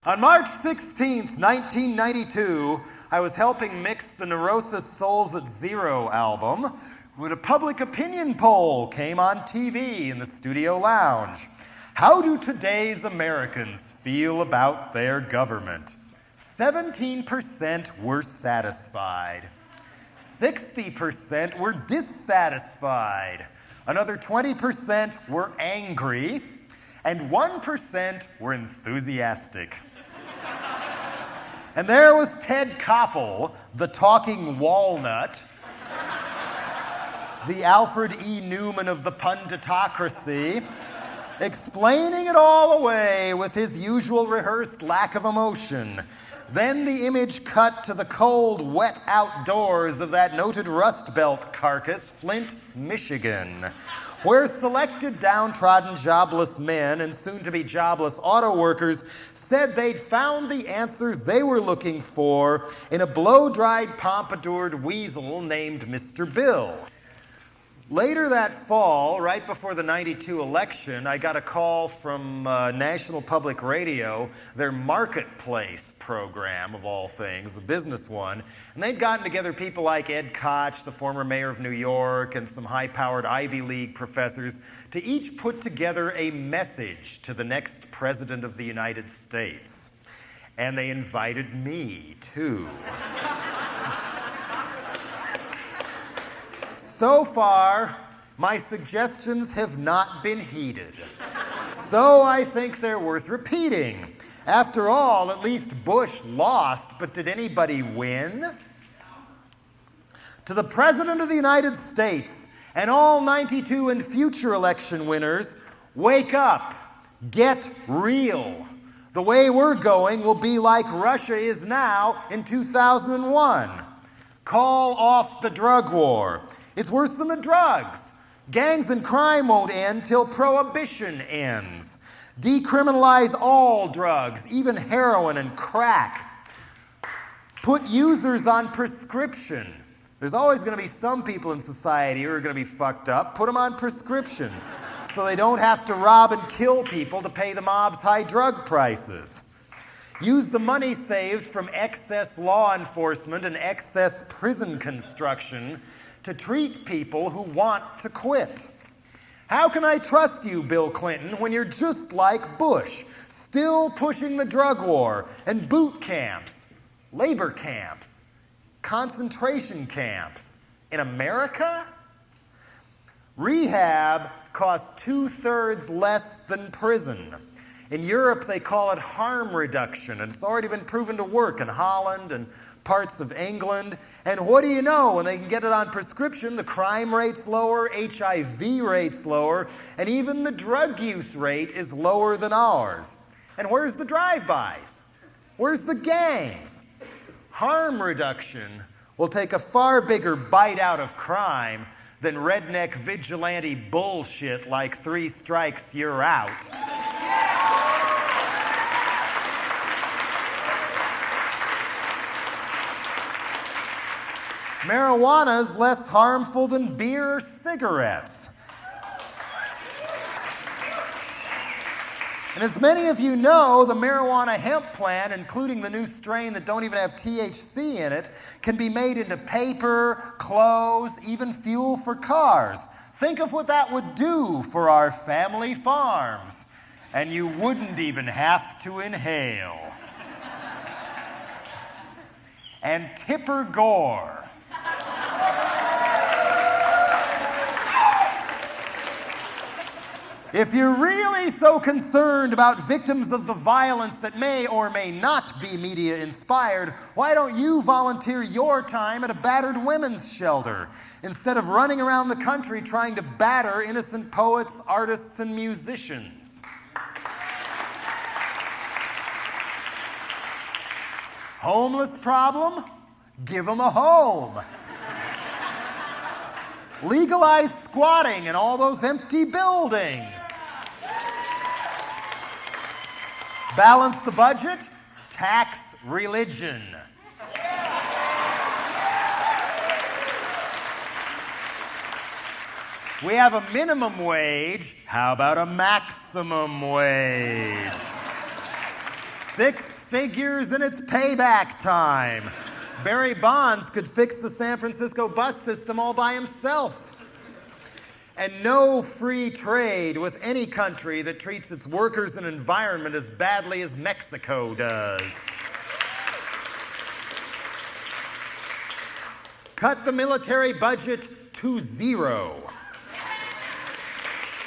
On March 16th, 1992, I was helping mix the Neurosis Souls at Zero album when a public opinion poll came on TV in the studio lounge. How do today's Americans feel about their government? 17% were satisfied. 60% were dissatisfied. Another 20% were angry. And 1% were enthusiastic. And there was Ted Koppel, the talking walnut, the Alfred E. Newman of the punditocracy, explaining it all away with his usual rehearsed lack of emotion. Then the image cut to the cold, wet outdoors of that noted Rust Belt carcass, Flint, Michigan, where selected downtrodden jobless men and soon-to-be jobless auto workers said they'd found the answers they were looking for in a blow-dried, pompadoured weasel named Mr. Bill. Later that fall, right before the 92 election, I got a call from National Public Radio, their Marketplace program, of all things, the business one, and they'd gotten together people like Ed Koch, the former mayor of New York, and some high-powered Ivy League professors, to each put together a message to the next president of the United States. And they invited me, too. So far, my suggestions have not been heeded. So I think they're worth repeating. After all, at least Bush lost, but did anybody win? To the President of the United States and all 92 and future election winners, wake up. Get real. The way we're going will be like Russia is now in 2001. Call off the drug war. It's worse than the drugs. Gangs and crime won't end till prohibition ends. Decriminalize all drugs, even heroin and crack. Put users on prescription. There's always going to be some people in society who are going to be fucked up. Put them on prescription so they don't have to rob and kill people to pay the mob's high drug prices. Use the money saved from excess law enforcement and excess prison construction to treat people who want to quit. How can I trust you, Bill Clinton, when you're just like Bush, still pushing the drug war and boot camps, labor camps, concentration camps in America? Rehab costs 2/3 less than prison. In Europe, they call it harm reduction, and it's already been proven to work in Holland and parts of England. And what do you know? When they can get it on prescription, the crime rate's lower, HIV rate's lower, and even the drug use rate is lower than ours. And where's the drive-bys? Where's the gangs? Harm reduction will take a far bigger bite out of crime than redneck vigilante bullshit like 3 strikes, you're out. Marijuana is less harmful than beer or cigarettes. And as many of you know, the marijuana hemp plant, including the new strain that don't even have THC in it, can be made into paper, clothes, even fuel for cars. Think of what that would do for our family farms. And you wouldn't even have to inhale. And Tipper Gore. If you're really so concerned about victims of the violence that may or may not be media-inspired, why don't you volunteer your time at a battered women's shelter instead of running around the country trying to batter innocent poets, artists, and musicians? Homeless problem? Give them a home. Legalize squatting in all those empty buildings. Balance the budget, tax religion. We have a minimum wage. How about a maximum wage? 6 figures and it's payback time. Barry Bonds could fix the San Francisco bus system all by himself. And no free trade with any country that treats its workers and environment as badly as Mexico does. Cut the military budget to 0.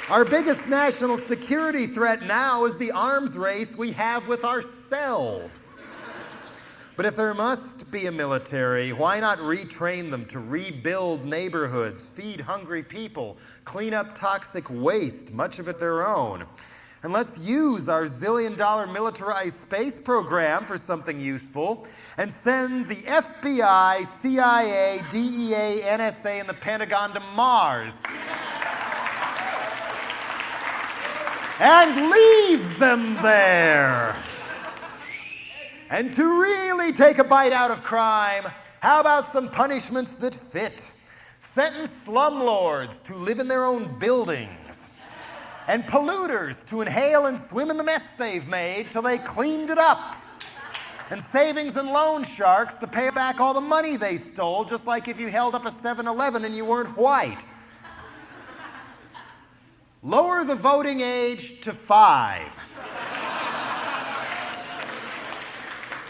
Our biggest national security threat now is the arms race we have with ourselves. But if there must be a military, why not retrain them to rebuild neighborhoods, feed hungry people, clean up toxic waste, much of it their own? And let's use our zillion-dollar militarized space program for something useful and send the FBI, CIA, DEA, NSA, and the Pentagon to Mars. And leave them there. And to really take a bite out of crime, how about some punishments that fit? Sentence slumlords to live in their own buildings, and polluters to inhale and swim in the mess they've made till they cleaned it up, and savings and loan sharks to pay back all the money they stole, just like if you held up a 7-Eleven and you weren't white. Lower the voting age to 5.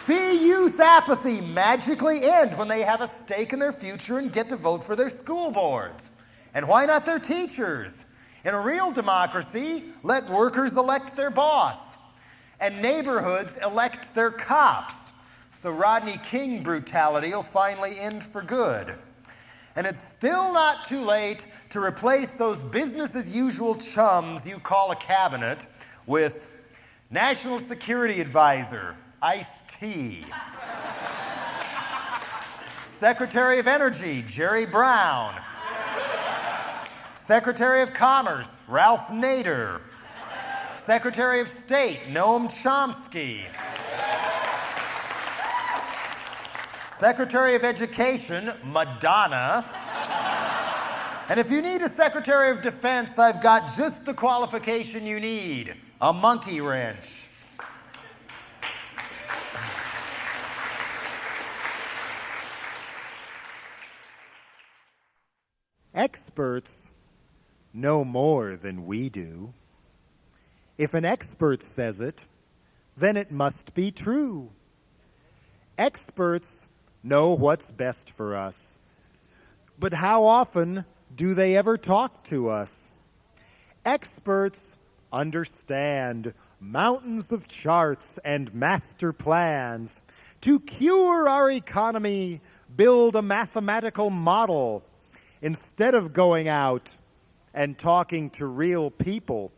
See youth apathy magically end when they have a stake in their future and get to vote for their school boards. And why not their teachers? In a real democracy, let workers elect their boss, and neighborhoods elect their cops, so Rodney King brutality will finally end for good. And it's still not too late to replace those business-as-usual chums you call a cabinet with National Security Advisor, Ice-T. Secretary of Energy, Jerry Brown. Secretary of Commerce, Ralph Nader. Secretary of State, Noam Chomsky. Secretary of Education, Madonna. And if you need a Secretary of Defense, I've got just the qualification you need, a monkey wrench. Experts know more than we do. If an expert says it, then it must be true. Experts know what's best for us, but how often do they ever talk to us? Experts understand mountains of charts and master plans to cure our economy, build a mathematical model, instead of going out and talking to real people.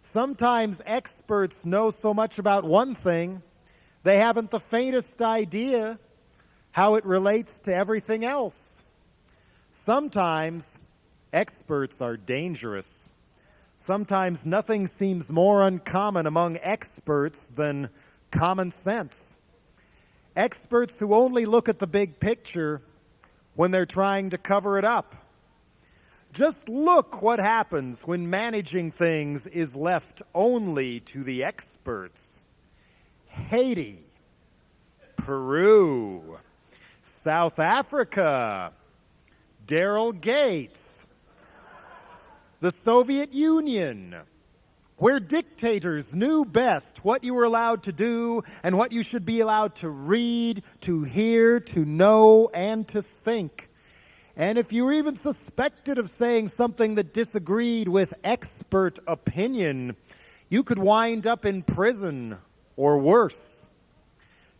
Sometimes experts know so much about one thing, they haven't the faintest idea how it relates to everything else. Sometimes experts are dangerous. Sometimes nothing seems more uncommon among experts than common sense. Experts who only look at the big picture when they're trying to cover it up. Just look what happens when managing things is left only to the experts. Haiti, Peru, South Africa, Daryl Gates, the Soviet Union, where dictators knew best what you were allowed to do and what you should be allowed to read, to hear, to know, and to think. And if you were even suspected of saying something that disagreed with expert opinion, you could wind up in prison or worse.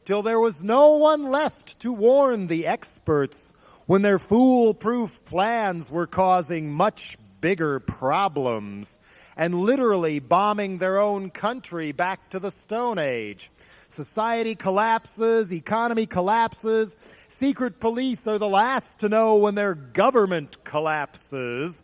Till there was no one left to warn the experts when their foolproof plans were causing much bigger problems and literally bombing their own country back to the Stone Age. Society collapses, economy collapses, secret police are the last to know when their government collapses.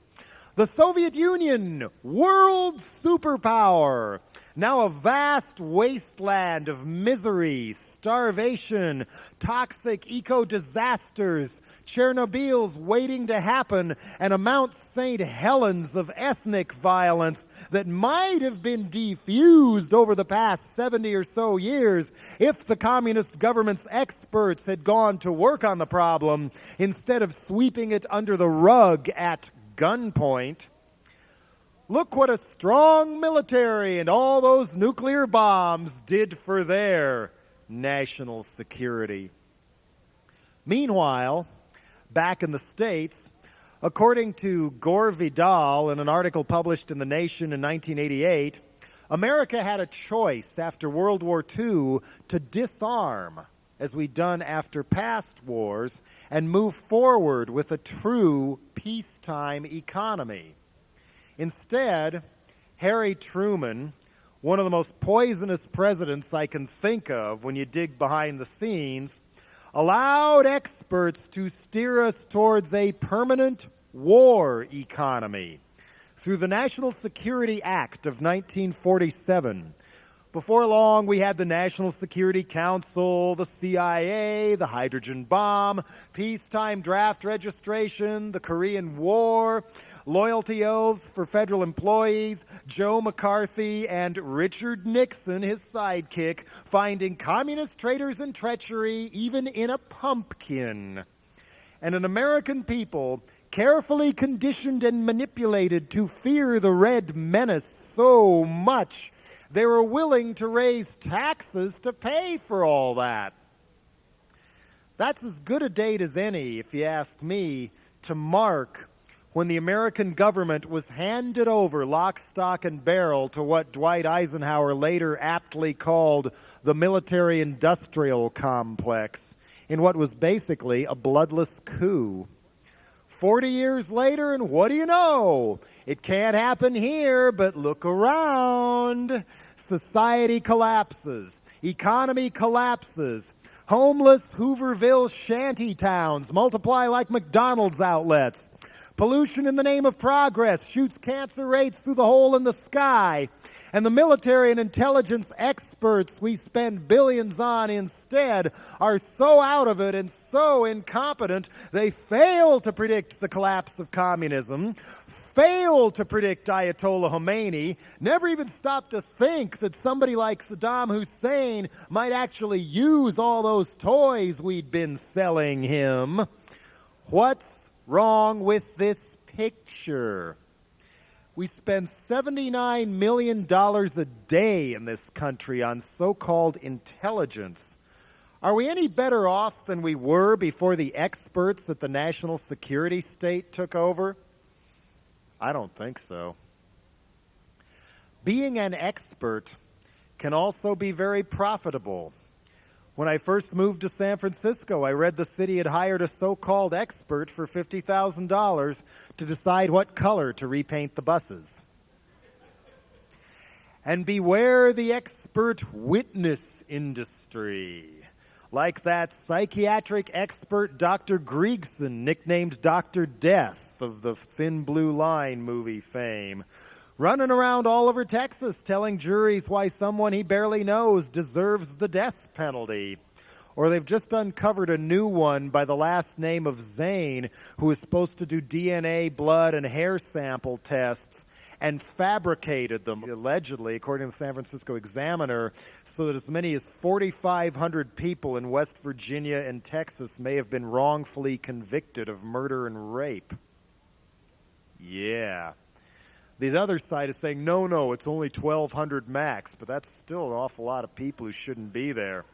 The Soviet Union, world superpower, Now a vast wasteland of misery, starvation, toxic eco-disasters, Chernobyls waiting to happen, and a Mount St. Helens of ethnic violence that might have been defused over the past 70 or so years if the communist government's experts had gone to work on the problem instead of sweeping it under the rug at gunpoint. Look what a strong military and all those nuclear bombs did for their national security. Meanwhile, back in the States, according to Gore Vidal in an article published in The Nation in 1988, America had a choice after World War II to disarm, as we'd done after past wars, and move forward with a true peacetime economy. Instead, Harry Truman, one of the most poisonous presidents I can think of when you dig behind the scenes, allowed experts to steer us towards a permanent war economy through the National Security Act of 1947. Before long, we had the National Security Council, the CIA, the hydrogen bomb, peacetime draft registration, the Korean War, loyalty oaths for federal employees, Joe McCarthy, and Richard Nixon, his sidekick, finding communist traitors and treachery even in a pumpkin. And an American people carefully conditioned and manipulated to fear the Red Menace so much they were willing to raise taxes to pay for all that. That's as good a date as any, if you ask me, to mark when the American government was handed over lock, stock, and barrel to what Dwight Eisenhower later aptly called the military-industrial complex in what was basically a bloodless coup. 40 years later, and what do you know? It can't happen here, but look around. Society collapses. Economy collapses. Homeless Hooverville shanty towns multiply like McDonald's outlets. Pollution in the name of progress shoots cancer rates through the hole in the sky. And the military and intelligence experts we spend billions on instead are so out of it and so incompetent, they fail to predict the collapse of communism, fail to predict Ayatollah Khomeini, never even stop to think that somebody like Saddam Hussein might actually use all those toys we'd been selling him. What's wrong with this picture? We spend $79 million a day in this country on so-called intelligence. Are we any better off than we were before the experts at the National Security State took over? I don't think so. Being an expert can also be very profitable. When I first moved to San Francisco, I read the city had hired a so-called expert for $50,000 to decide what color to repaint the buses. And beware the expert witness industry. Like that psychiatric expert Dr. Griegson, nicknamed Dr. Death of the Thin Blue Line movie fame, running around all over Texas telling juries why someone he barely knows deserves the death penalty. Or they've just uncovered a new one by the last name of Zane, who is supposed to do DNA, blood, and hair sample tests and fabricated them, allegedly, according to the San Francisco Examiner, so that as many as 4,500 people in West Virginia and Texas may have been wrongfully convicted of murder and rape. Yeah. The other side is saying, no, it's only 1,200 max, but that's still an awful lot of people who shouldn't be there.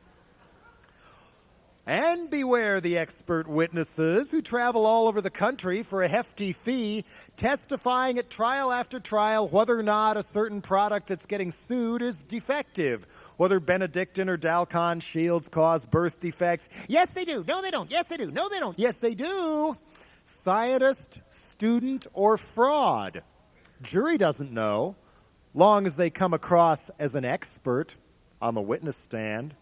And beware the expert witnesses who travel all over the country for a hefty fee, testifying at trial after trial whether or not a certain product that's getting sued is defective, whether Benedictine or Dalcon shields cause birth defects. Yes, they do. No, they don't. Yes, they do. No, they don't. Yes, they do. Scientist, student, or fraud. Jury doesn't know, long as they come across as an expert on the witness stand.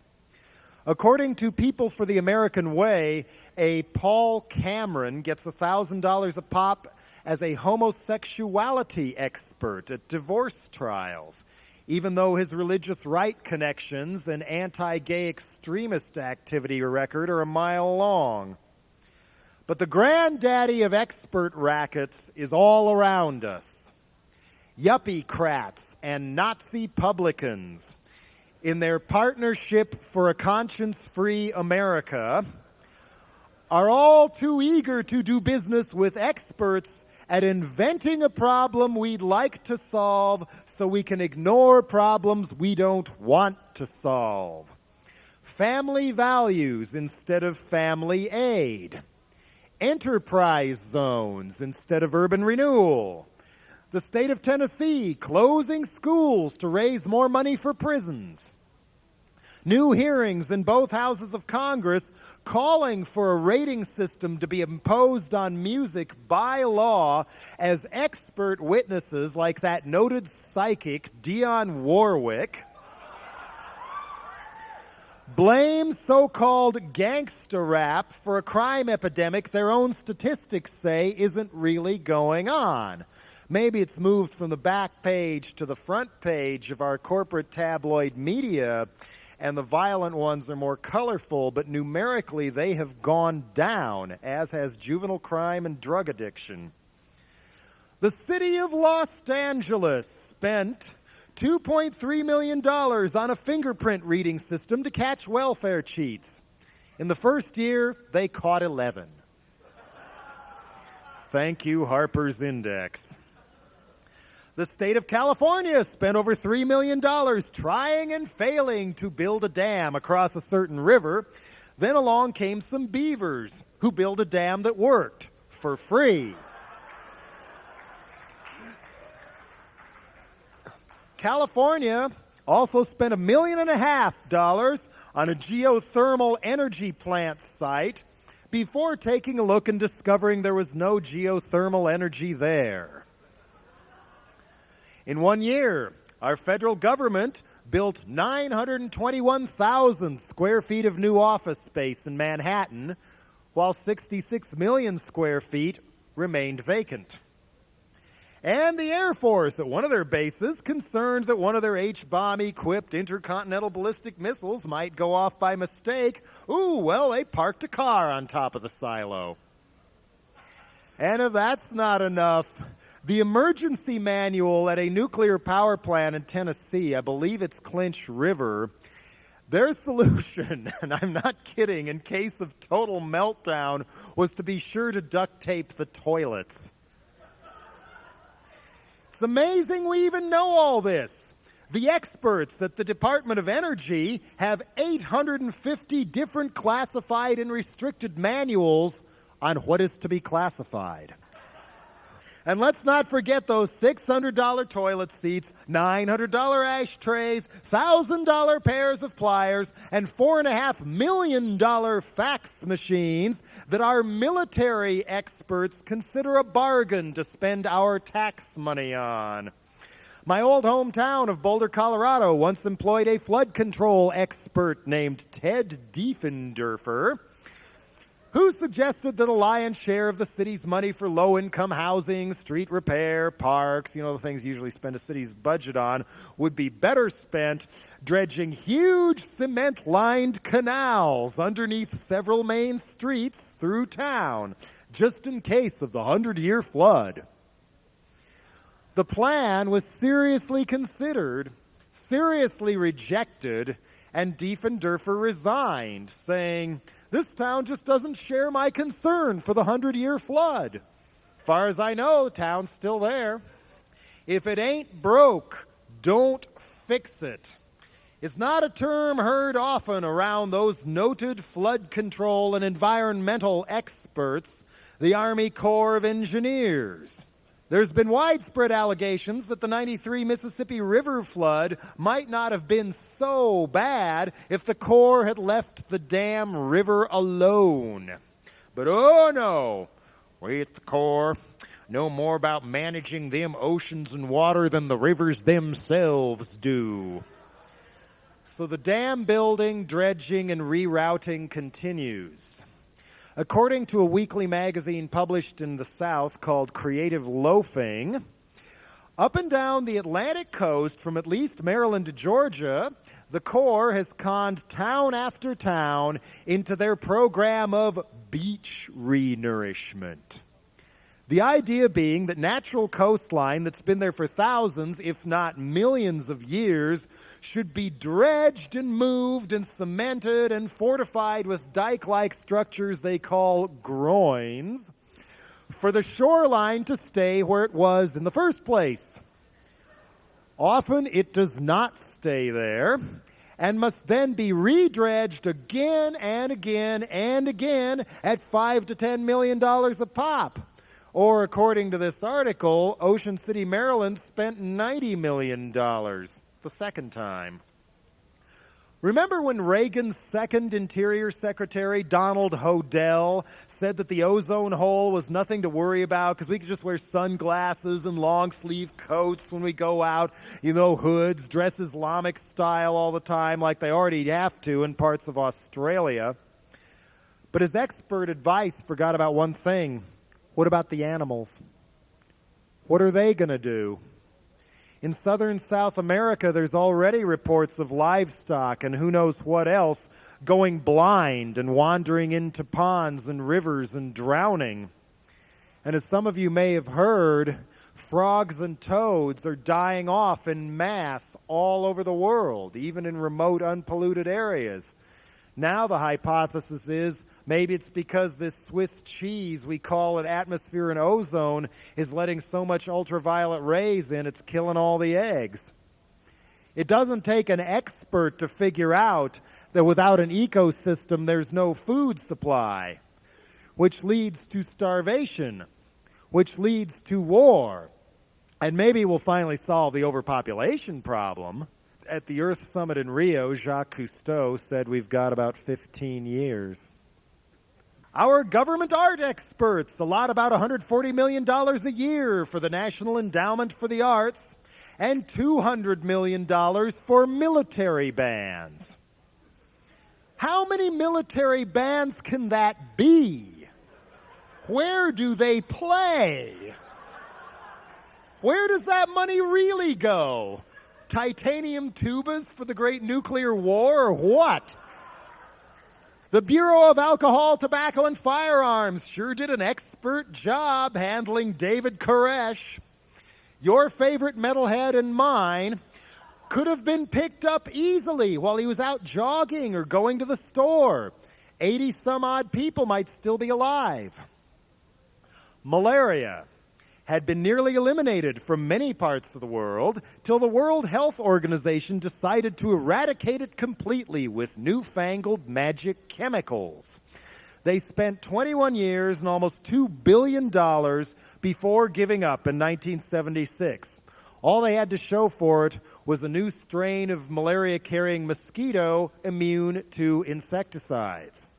According to People for the American Way, a Paul Cameron gets $1,000 a pop as a homosexuality expert at divorce trials. even though his religious right connections and anti-gay extremist activity record are a mile long. But the granddaddy of expert rackets is all around us. Yuppie-crats and Nazi publicans, in their partnership for a conscience-free America, are all too eager to do business with experts at inventing a problem we'd like to solve so we can ignore problems we don't want to solve. Family values instead of family aid. Enterprise zones instead of urban renewal. The state of Tennessee closing schools to raise more money for prisons. New hearings in both houses of Congress calling for a rating system to be imposed on music by law as expert witnesses like that noted psychic Dionne Warwick blame so-called gangsta rap for a crime epidemic their own statistics say isn't really going on. Maybe it's moved from the back page to the front page of our corporate tabloid media, and the violent ones are more colorful, but numerically they have gone down, as has juvenile crime and drug addiction. The city of Los Angeles spent $2.3 million on a fingerprint reading system to catch welfare cheats. In the first year, they caught 11. Thank you, Harper's Index. The state of California spent over $3 million trying and failing to build a dam across a certain river. Then along came some beavers who built a dam that worked for free. California also spent $1.5 million on a geothermal energy plant site before taking a look and discovering there was no geothermal energy there. In 1 year, our federal government built 921,000 square feet of new office space in Manhattan, while 66 million square feet remained vacant. And the Air Force at one of their bases, concerned that one of their H-bomb-equipped intercontinental ballistic missiles might go off by mistake, they parked a car on top of the silo. And if that's not enough, the emergency manual at a nuclear power plant in Tennessee, I believe it's Clinch River, their solution, and I'm not kidding, in case of total meltdown, was to be sure to duct tape the toilets. It's amazing we even know all this. The experts at the Department of Energy have 850 different classified and restricted manuals on what is to be classified. And let's not forget those $600 toilet seats, $900 ashtrays, $1,000 pairs of pliers, and $4.5 million fax machines that our military experts consider a bargain to spend our tax money on. My old hometown of Boulder, Colorado, once employed a flood control expert named Ted Diefendorfer, who suggested that a lion's share of the city's money for low-income housing, street repair, parks, the things you usually spend a city's budget on, would be better spent dredging huge cement-lined canals underneath several main streets through town, just in case of the 100-year flood. The plan was seriously considered, seriously rejected, and Diefendorfer resigned, saying, "This town just doesn't share my concern for the 100-year flood. As far as I know, the town's still there. If it ain't broke, don't fix it." It's not a term heard often around those noted flood control and environmental experts, the Army Corps of Engineers. There's been widespread allegations that the 93 Mississippi River flood might not have been so bad if the Corps had left the damn river alone. But oh no, we at the Corps know more about managing them oceans and water than the rivers themselves do. So the dam building, dredging, and rerouting continues. According to a weekly magazine published in the South called Creative Loafing, Up and down the Atlantic coast, from at least Maryland to Georgia, the Corps has conned town after town into their program of beach renourishment. The idea being that natural coastline that's been there for thousands, if not millions of years, should be dredged and moved and cemented and fortified with dike-like structures they call groins for the shoreline to stay where it was in the first place. Often it does not stay there and must then be redredged again and again and again at $5 to $10 million a pop. Or, according to this article, Ocean City, Maryland spent $90 million the second time. Remember when Reagan's second Interior Secretary, Donald Hodel, said that the ozone hole was nothing to worry about because we could just wear sunglasses and long-sleeve coats when we go out, hoods, dress Islamic style all the time like they already have to in parts of Australia. But his expert advice forgot about one thing. What about the animals? What are they going to do? In southern South America, there's already reports of livestock and who knows what else going blind and wandering into ponds and rivers and drowning. And as some of you may have heard, frogs and toads are dying off en masse all over the world, even in remote, unpolluted areas. Now the hypothesis is maybe it's because this Swiss cheese we call an atmosphere and ozone is letting so much ultraviolet rays in, it's killing all the eggs. It doesn't take an expert to figure out that without an ecosystem there's no food supply, which leads to starvation, which leads to war. And maybe we'll finally solve the overpopulation problem. At the Earth Summit in Rio, Jacques Cousteau said we've got about 15 years. Our government art experts allot about $140 million a year for the National Endowment for the Arts and $200 million for military bands. How many military bands can that be? Where do they play? Where does that money really go? Titanium tubas for the great nuclear war, or what? The Bureau of Alcohol, Tobacco, and Firearms sure did an expert job handling David Koresh. Your favorite metalhead and mine could have been picked up easily while he was out jogging or going to the store. 80-some-odd people might still be alive. Malaria had been nearly eliminated from many parts of the world till the World Health Organization decided to eradicate it completely with newfangled magic chemicals. They spent 21 years and almost $2 billion before giving up in 1976. All they had to show for it was a new strain of malaria-carrying mosquito immune to insecticides.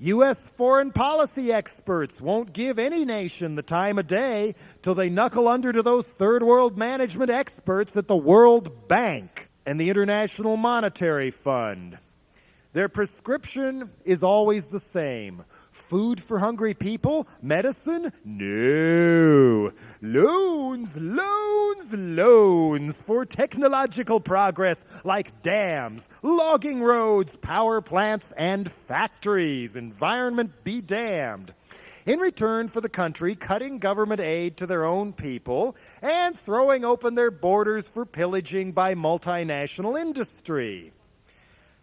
U.S. foreign policy experts won't give any nation the time of day till they knuckle under to those third world management experts at the World Bank and the International Monetary Fund. Their prescription is always the same. Food for hungry people? Medicine? No. Loans, loans, loans for technological progress like dams, logging roads, power plants, and factories. Environment be damned. In return for the country cutting government aid to their own people and throwing open their borders for pillaging by multinational industry.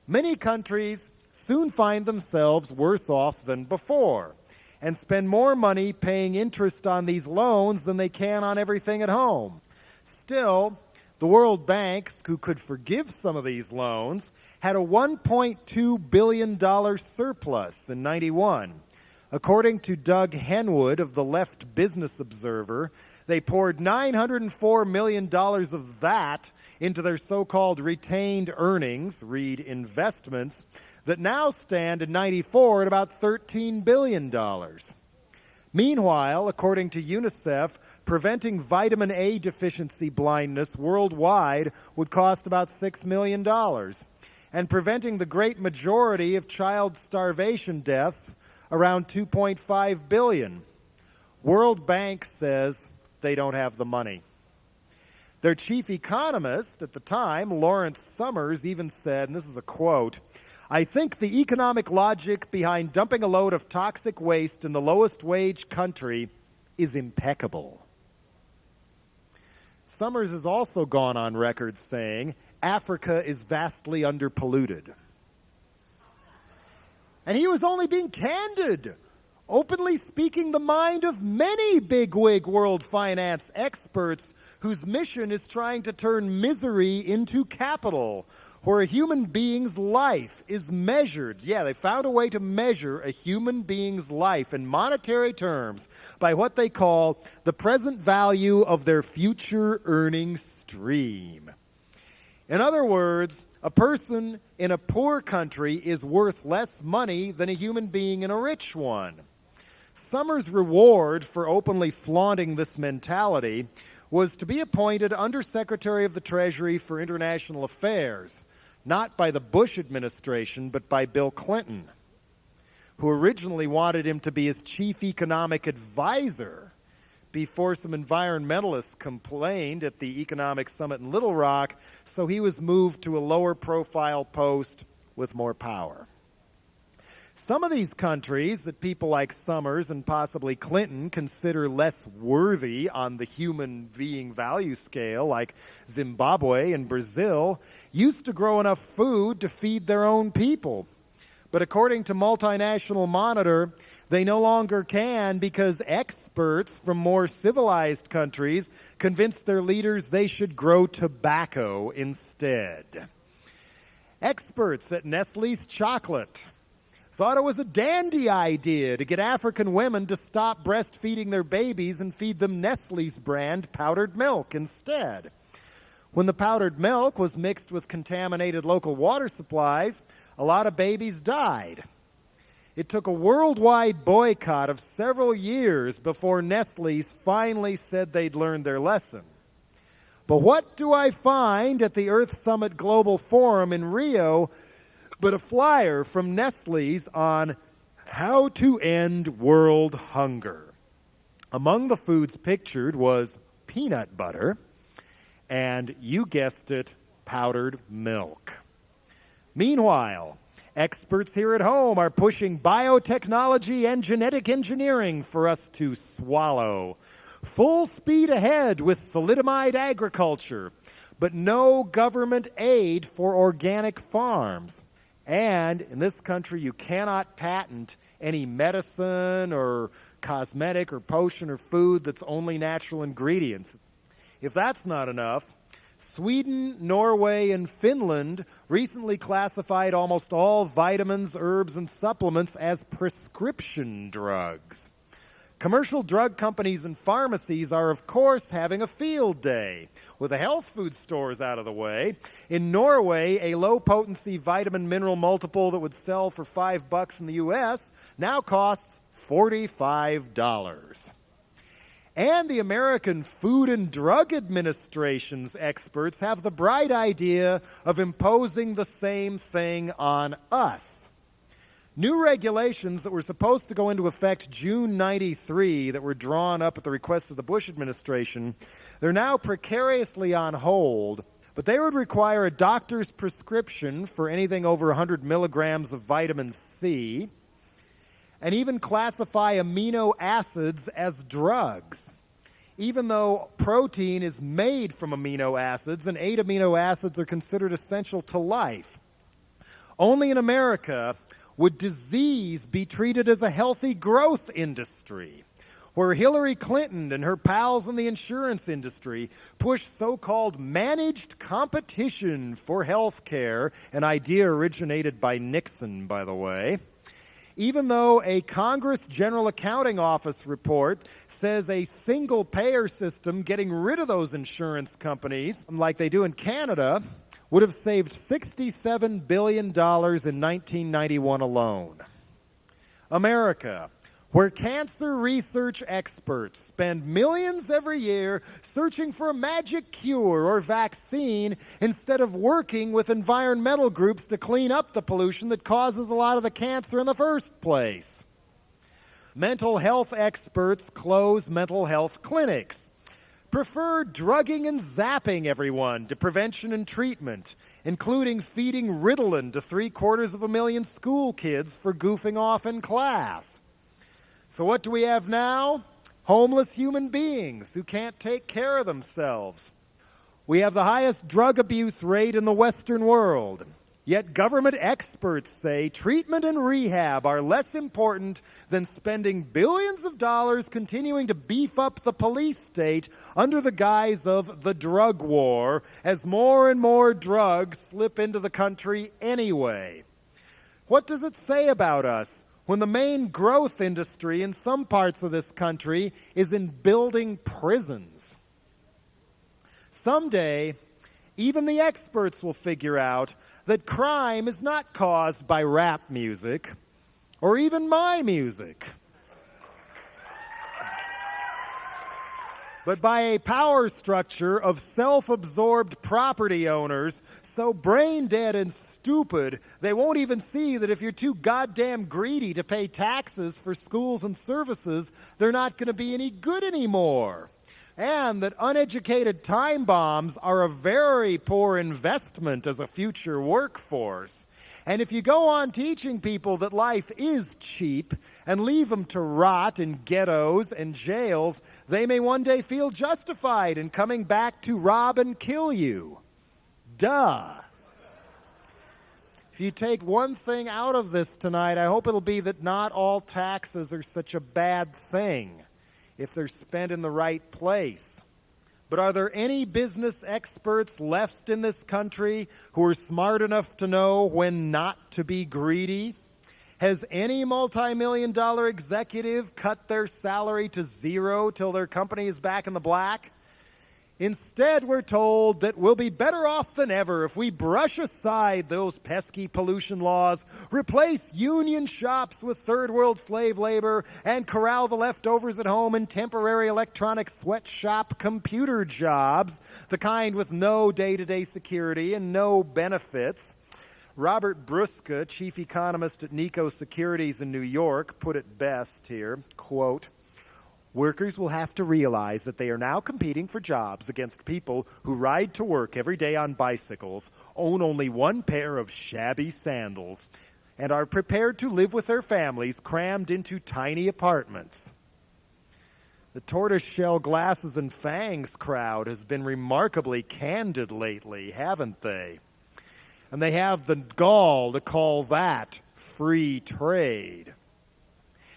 Many countries soon find themselves worse off than before and spend more money paying interest on these loans than they can on everything at home. Still, the World Bank, who could forgive some of these loans, had a $1.2 billion surplus in 91. According to Doug Henwood of the Left Business Observer, they poured $904 million of that into their so-called retained earnings, read investments, that now stand in 94 at about $13 billion. Meanwhile, according to UNICEF, preventing vitamin A deficiency blindness worldwide would cost about $6 million, and preventing the great majority of child starvation deaths around $2.5 billion. World Bank says they don't have the money. Their chief economist at the time, Lawrence Summers, even said, and this is a quote, "I think the economic logic behind dumping a load of toxic waste in the lowest wage country is impeccable." Summers has also gone on record saying Africa is vastly underpolluted. And he was only being candid, openly speaking the mind of many bigwig world finance experts whose mission is trying to turn misery into capital, where a human being's life is measured. Yeah, they found a way to measure a human being's life in monetary terms by what they call the present value of their future earning stream. In other words, a person in a poor country is worth less money than a human being in a rich one. Summers' reward for openly flaunting this mentality was to be appointed Undersecretary of the Treasury for International Affairs, not by the Bush administration, but by Bill Clinton, who originally wanted him to be his chief economic advisor before some environmentalists complained at the economic summit in Little Rock, so he was moved to a lower profile post with more power. Some of these countries that people like Summers and possibly Clinton consider less worthy on the human being value scale, like Zimbabwe and Brazil, used to grow enough food to feed their own people. But according to Multinational Monitor, they no longer can because experts from more civilized countries convinced their leaders they should grow tobacco instead. Experts at Nestle's Chocolate thought it was a dandy idea to get African women to stop breastfeeding their babies and feed them Nestle's brand powdered milk instead. When the powdered milk was mixed with contaminated local water supplies, a lot of babies died. It took a worldwide boycott of several years before Nestle's finally said they'd learned their lesson. But what do I find at the Earth Summit Global Forum in Rio but a flyer from Nestle's on how to end world hunger? Among the foods pictured was peanut butter and, you guessed it, powdered milk. Meanwhile, experts here at home are pushing biotechnology and genetic engineering for us to swallow. Full speed ahead with thalidomide agriculture, but no government aid for organic farms. And in this country, you cannot patent any medicine or cosmetic or potion or food that's only natural ingredients. If that's not enough, Sweden, Norway, and Finland recently classified almost all vitamins, herbs, and supplements as prescription drugs. Commercial drug companies and pharmacies are, of course, having a field day. With the health food stores out of the way, in Norway, a low-potency vitamin mineral multiple that would sell for $5 in the U.S. now costs $45. And the American Food and Drug Administration's experts have the bright idea of imposing the same thing on us. New regulations that were supposed to go into effect June 93 that were drawn up at the request of the Bush administration, they're now precariously on hold, but they would require a doctor's prescription for anything over 100 milligrams of vitamin C, and even classify amino acids as drugs, even though protein is made from amino acids and 8 amino acids are considered essential to life. Only in America would disease be treated as a healthy growth industry, where Hillary Clinton and her pals in the insurance industry push so-called managed competition for health care, an idea originated by Nixon, by the way. Even though a Congress General Accounting Office report says a single-payer system getting rid of those insurance companies, like they do in Canada, would have saved $67 billion in 1991 alone. America, where cancer research experts spend millions every year searching for a magic cure or vaccine instead of working with environmental groups to clean up the pollution that causes a lot of the cancer in the first place. Mental health experts close mental health clinics. prefer drugging and zapping everyone to prevention and treatment, including feeding Ritalin to 750,000 school kids for goofing off in class. So what do we have now? Homeless human beings who can't take care of themselves. We have the highest drug abuse rate in the Western world. Yet government experts say treatment and rehab are less important than spending billions of dollars continuing to beef up the police state under the guise of the drug war as more and more drugs slip into the country anyway. What does it say about us when the main growth industry in some parts of this country is in building prisons? Someday, even the experts will figure out that crime is not caused by rap music or even my music, but by a power structure of self-absorbed property owners so brain-dead and stupid they won't even see that if you're too goddamn greedy to pay taxes for schools and services, they're not going to be any good anymore. And that uneducated time bombs are a very poor investment as a future workforce. And if you go on teaching people that life is cheap and leave them to rot in ghettos and jails, they may one day feel justified in coming back to rob and kill you. Duh. If you take one thing out of this tonight, I hope it'll be that not all taxes are such a bad thing if they're spent in the right place. But are there any business experts left in this country who are smart enough to know when not to be greedy? Has any multi-million-dollar executive cut their salary to zero till their company is back in the black? Instead, we're told that we'll be better off than ever if we brush aside those pesky pollution laws, replace union shops with third-world slave labor, and corral the leftovers at home in temporary electronic sweatshop computer jobs, the kind with no day-to-day security and no benefits. Robert Bruska, chief economist at Nico Securities in New York, put it best here, quote, "Workers will have to realize that they are now competing for jobs against people who ride to work every day on bicycles, own only one pair of shabby sandals, and are prepared to live with their families crammed into tiny apartments." The tortoiseshell glasses and fangs crowd has been remarkably candid lately, haven't they? And they have the gall to call that free trade.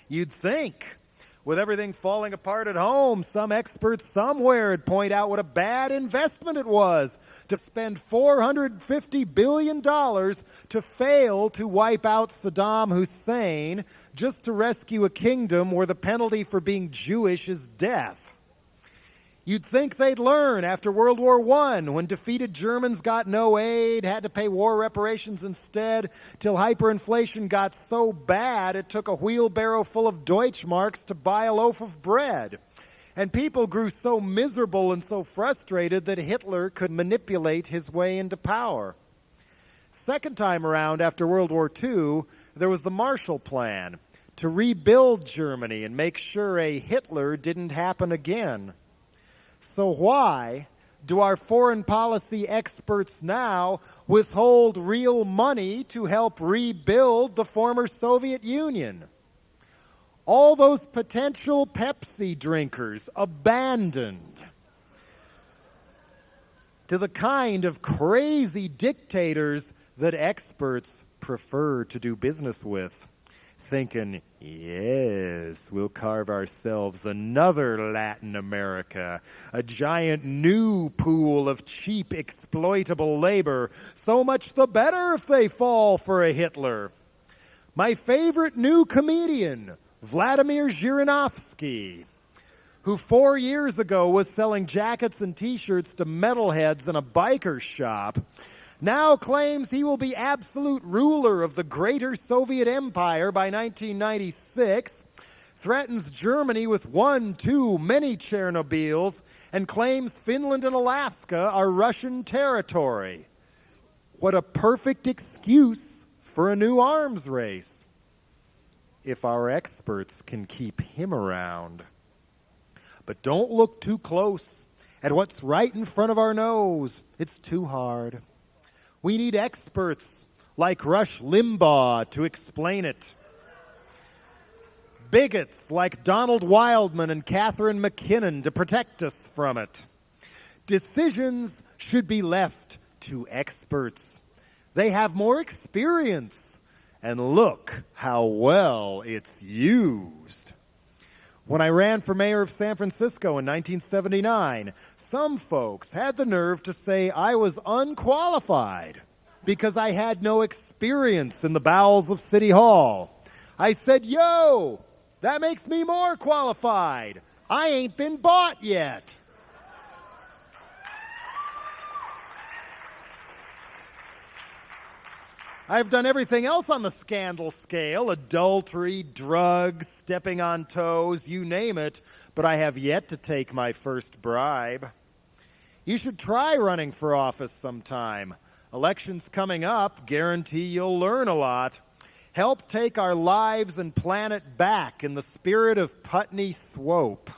You'd think, with everything falling apart at home, some experts somewhere would point out what a bad investment it was to spend $450 billion to fail to wipe out Saddam Hussein just to rescue a kingdom where the penalty for being Jewish is death. You'd think they'd learn after World War I, when defeated Germans got no aid, had to pay war reparations instead, till hyperinflation got so bad it took a wheelbarrow full of Deutschmarks to buy a loaf of bread. And people grew so miserable and so frustrated that Hitler could manipulate his way into power. Second time around after World War II, there was the Marshall Plan to rebuild Germany and make sure a Hitler didn't happen again. So why do our foreign policy experts now withhold real money to help rebuild the former Soviet Union? All those potential Pepsi drinkers abandoned to the kind of crazy dictators that experts prefer to do business with, thinking, yes, we'll carve ourselves another Latin America, a giant new pool of cheap, exploitable labor, so much the better if they fall for a Hitler. My favorite new comedian, Vladimir Zhirinovsky, who 4 years ago was selling jackets and T-shirts to metalheads in a biker shop, now claims he will be absolute ruler of the greater Soviet Empire by 1996, threatens Germany with one too many Chernobyls, and claims Finland and Alaska are Russian territory. What a perfect excuse for a new arms race, if our experts can keep him around. But don't look too close. at what's right in front of our nose. It's too hard. We need experts like Rush Limbaugh to explain it. Bigots like Donald Wildman and Catherine McKinnon to protect us from it. Decisions should be left to experts. They have more experience, and look how well it's used. When I ran for mayor of San Francisco in 1979, some folks had the nerve to say I was unqualified because I had no experience in the bowels of City Hall. I said, yo, that makes me more qualified. I ain't been bought yet. I've done everything else on the scandal scale, adultery, drugs, stepping on toes, you name it, but I have yet to take my first bribe. You should try running for office sometime. Elections coming up guarantee you'll learn a lot. Help take our lives and planet back in the spirit of Putney Swope.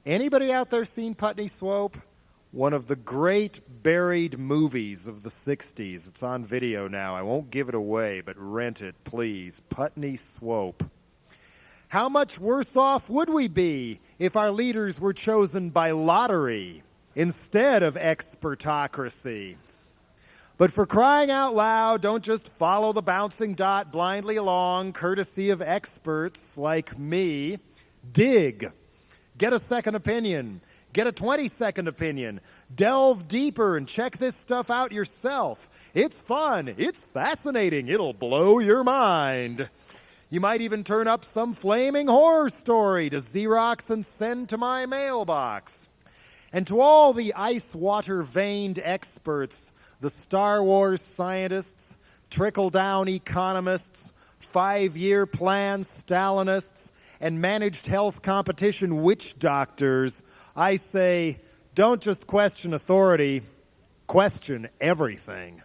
Anybody out there seen Putney Swope? One of the great buried movies of the 60s. It's on video now. I won't give it away, but rent it, please. Putney Swope. How much worse off would we be if our leaders were chosen by lottery instead of expertocracy? But for crying out loud, don't just follow the bouncing dot blindly along, courtesy of experts like me. Dig. Get a second opinion. Get a 20-second opinion. Delve deeper and check this stuff out yourself. It's fun. It's fascinating. It'll blow your mind. You might even turn up some flaming horror story to Xerox and send to my mailbox. And to all the ice-water-veined experts, the Star Wars scientists, trickle-down economists, 5-year plan Stalinists, and managed health competition witch doctors, I say, don't just question authority, question everything.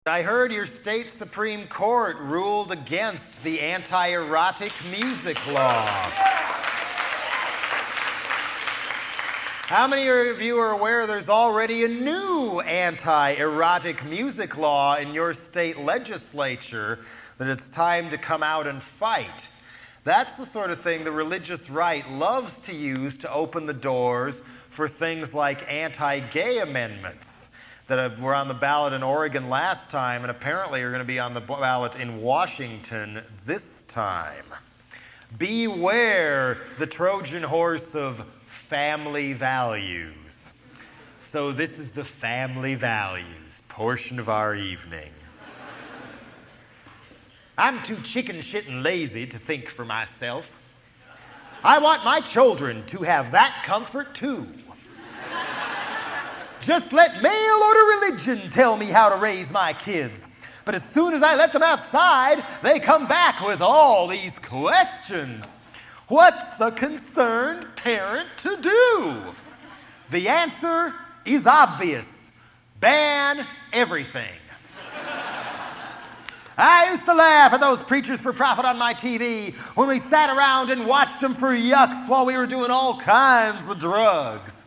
I heard your state Supreme Court ruled against the anti-erotic music law. How many of you are aware there's already a new anti-erotic music law in your state legislature that it's time to come out and fight? That's the sort of thing the religious right loves to use to open the doors for things like anti-gay amendments that were on the ballot in Oregon last time and apparently are going to be on the ballot in Washington this time. Beware the Trojan horse of family values. So this is the family values portion of our evening. I'm too chicken shit and lazy to think for myself. I want my children to have that comfort too. Just let mail order religion tell me how to raise my kids. But as soon as I let them outside, they come back with all these questions. What's a concerned parent to do? The answer is obvious. Ban everything. I used to laugh at those preachers for profit on my TV when we sat around and watched them for yucks while we were doing all kinds of drugs.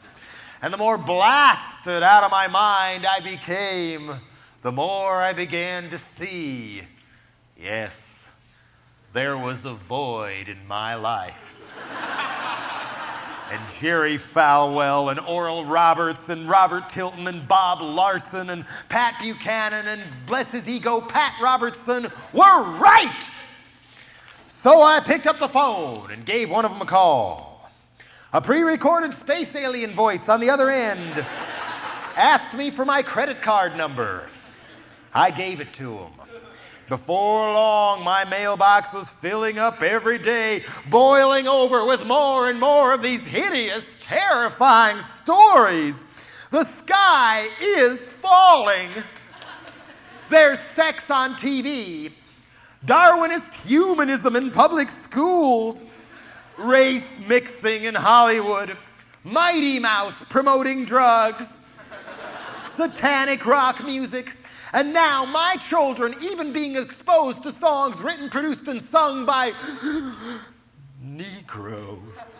And the more blasted out of my mind I became, the more I began to see, yes, there was a void in my life. And Jerry Falwell and Oral Roberts and Robert Tilton and Bob Larson and Pat Buchanan and, bless his ego, Pat Robertson were right. So I picked up the phone and gave one of them a call. A pre-recorded space alien voice on the other end asked me for my credit card number. I gave it to him. Before long, my mailbox was filling up every day, boiling over with more and more of these hideous, terrifying stories. The sky is falling. There's sex on TV, Darwinist humanism in public schools, race mixing in Hollywood, Mighty Mouse promoting drugs, satanic rock music, And now my children, even being exposed to songs written, produced, and sung by Negroes.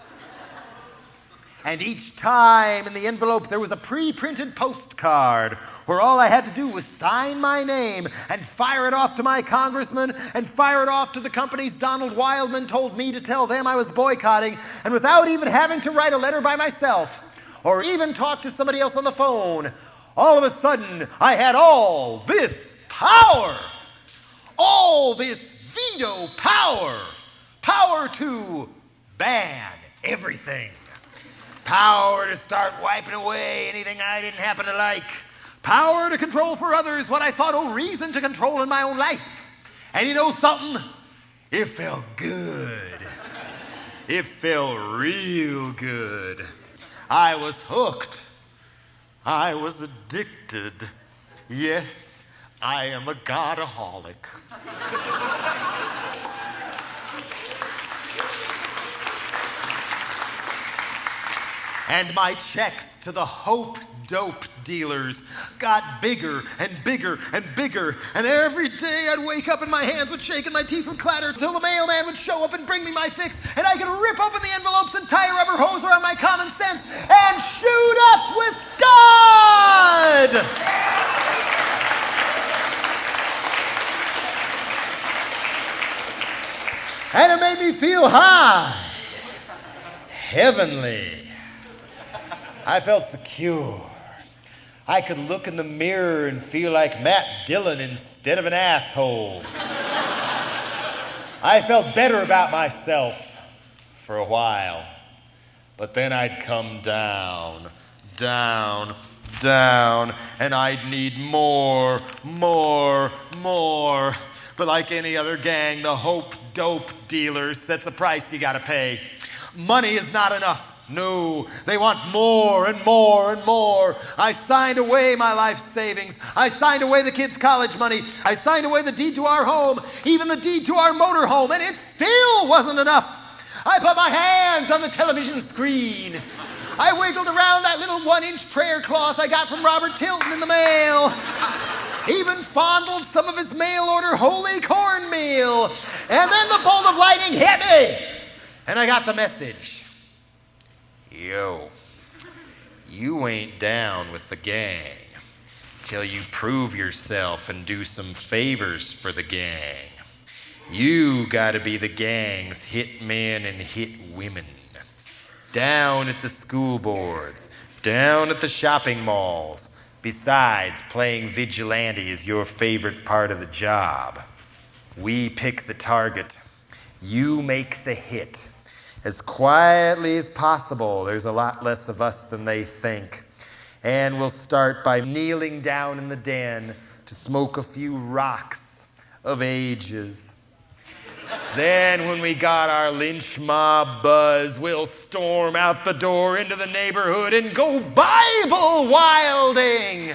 And each time in the envelope there was a pre-printed postcard where all I had to do was sign my name and fire it off to my congressman and fire it off to the companies Donald Wildman told me to tell them I was boycotting, and without even having to write a letter by myself or even talk to somebody else on the phone, all of a sudden I had all this power, all this veto power, power to ban everything. Power to start wiping away anything I didn't happen to like. Power to control for others what I saw no reason to control in my own life. And you know something? It felt good. It felt real good. I was hooked. I was addicted. Yes, I am a godaholic. And my checks to the hope dope dealers got bigger and bigger and bigger. And every day I'd wake up and my hands would shake and my teeth would clatter until the mailman would show up and bring me my fix. And I could rip open the envelopes and tie a rubber hose around my common sense and shoot up with God! And it made me feel high, heavenly. I felt secure. I could look in the mirror and feel like Matt Dillon instead of an asshole. I felt better about myself for a while. But then I'd come down, down, down, and I'd need more. But like any other gang, the hope dope dealer sets a price you gotta pay. Money is not enough. No, they want more and more and more. I signed away my life savings. I signed away the kids' college money. I signed away the deed to our home, even the deed to our motor home, and it still wasn't enough. I put my hands on the television screen. I wiggled around that little 1-inch prayer cloth I got from Robert Tilton in the mail. Even fondled some of his mail-order holy cornmeal. And then the bolt of lightning hit me, and I got the message. Yo, you ain't down with the gang till you prove yourself and do some favors for the gang. You gotta be the gang's hit men and hit women. Down at the school boards, down at the shopping malls. Besides, playing vigilante is your favorite part of the job. We pick the target. You make the hit. As quietly as possible. There's a lot less of us than they think. And we'll start by kneeling down in the den to smoke a few rocks of ages. Then when we got our lynch mob buzz, we'll storm out the door into the neighborhood and go Bible wilding.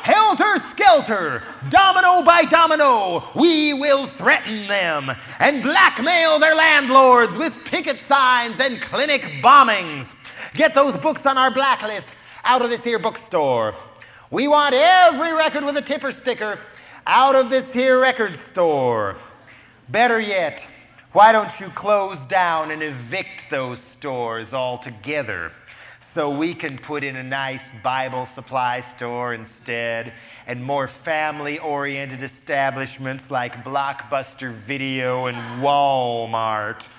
Helter-skelter, domino by domino, we will threaten them and blackmail their landlords with picket signs and clinic bombings. Get those books on our blacklist out of this here bookstore. We want every record with a tipper sticker out of this here record store. Better yet, why don't you close down and evict those stores altogether? So we can put in a nice Bible supply store instead, and more family-oriented establishments like Blockbuster Video and Walmart.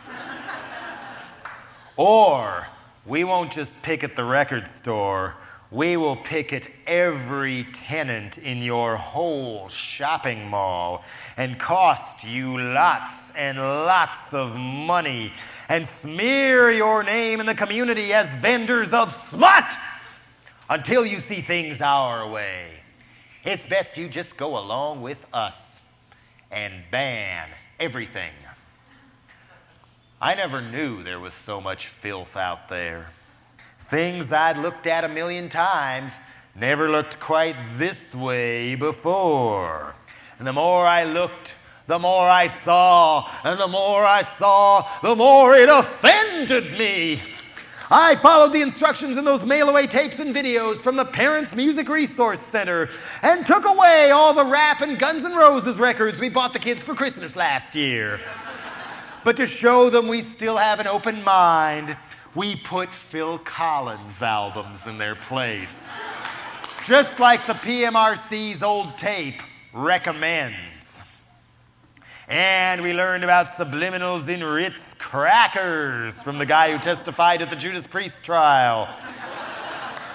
Or we won't just picket the record store, we will picket every tenant in your whole shopping mall and cost you lots and lots of money and smear your name in the community as vendors of smut until you see things our way. It's best you just go along with us and ban everything. I never knew there was so much filth out there. Things I'd looked at 1,000,000 times never looked quite this way before. And the more I looked, the more I saw, and the more I saw, the more it offended me. I followed the instructions in those mail-away tapes and videos from the Parents Music Resource Center and took away all the rap and Guns N' Roses records we bought the kids for Christmas last year. But to show them we still have an open mind, we put Phil Collins albums in their place. Just like the PMRC's old tape recommends. And we learned about subliminals in Ritz crackers from the guy who testified at the Judas Priest trial.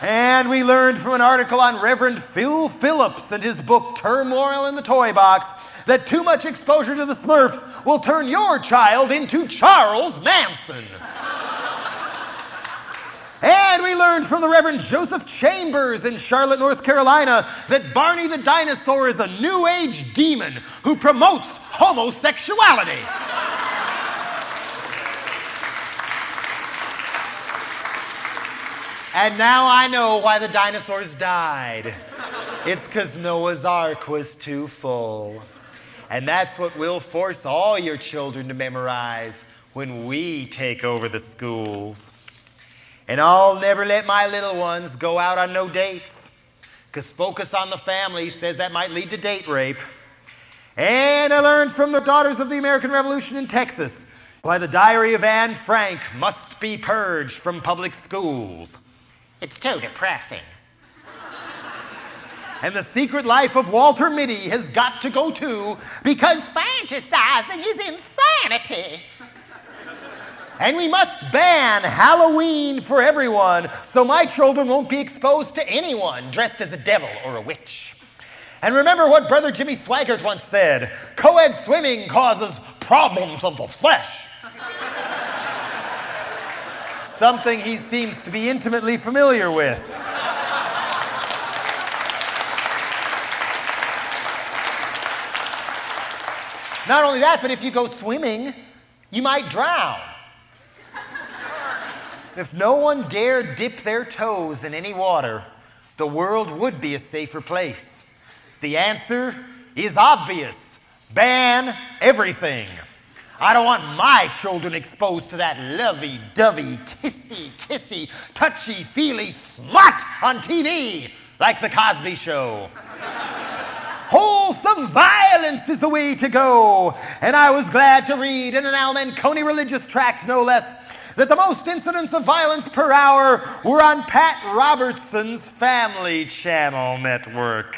And we learned from an article on Reverend Phil Phillips and his book Turmoil in the Toy Box that too much exposure to the Smurfs will turn your child into Charles Manson. And we learned from the Reverend Joseph Chambers in Charlotte, North Carolina, that Barney the dinosaur is a new age demon who promotes homosexuality. And now I know why the dinosaurs died. It's because Noah's Ark was too full. And that's what we'll force all your children to memorize when we take over the schools. And I'll never let my little ones go out on no dates, because Focus on the Family says that might lead to date rape. And I learned from the Daughters of the American Revolution in Texas why the Diary of Anne Frank must be purged from public schools. It's too depressing. And the Secret Life of Walter Mitty has got to go too, because fantasizing is insanity. And we must ban Halloween for everyone so my children won't be exposed to anyone dressed as a devil or a witch. And remember what Brother Jimmy Swaggart once said, co-ed swimming causes problems of the flesh. Something he seems to be intimately familiar with. Not only that, but if you go swimming, you might drown. If no one dared dip their toes in any water, the world would be a safer place. The answer is obvious. Ban everything. I don't want my children exposed to that lovey-dovey, kissy-kissy, touchy-feely smut on TV, like The Cosby Show. Wholesome violence is the way to go. And I was glad to read in an Al Manconi religious tract, no less, that the most incidents of violence per hour were on Pat Robertson's Family Channel network.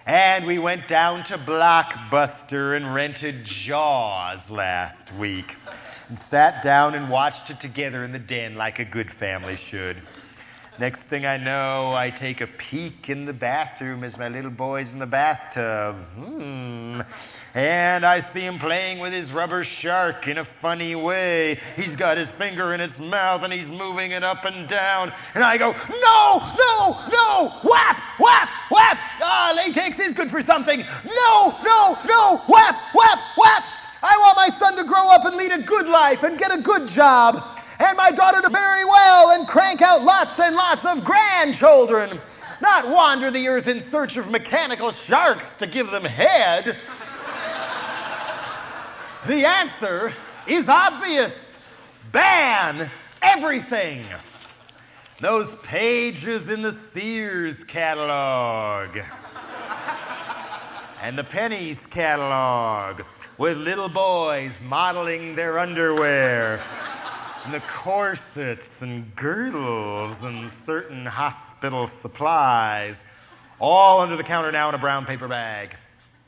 And we went down to Blockbuster and rented Jaws last week and sat down and watched it together in the den like a good family should. Next thing I know, I take a peek in the bathroom as my little boy's in the bathtub. And I see him playing with his rubber shark in a funny way. He's got his finger in its mouth and he's moving it up and down. And I go, no, whap, whap, whap. Ah, latex is good for something. No, whap, whap, whap. I want my son to grow up and lead a good life and get a good job. And my daughter to marry well and crank out lots and lots of grandchildren. Not wander the earth in search of mechanical sharks to give them head. The answer is obvious. Ban everything. Those pages in the Sears catalog and the Penny's catalog with little boys modeling their underwear and the corsets and girdles and certain hospital supplies, all under the counter now in a brown paper bag.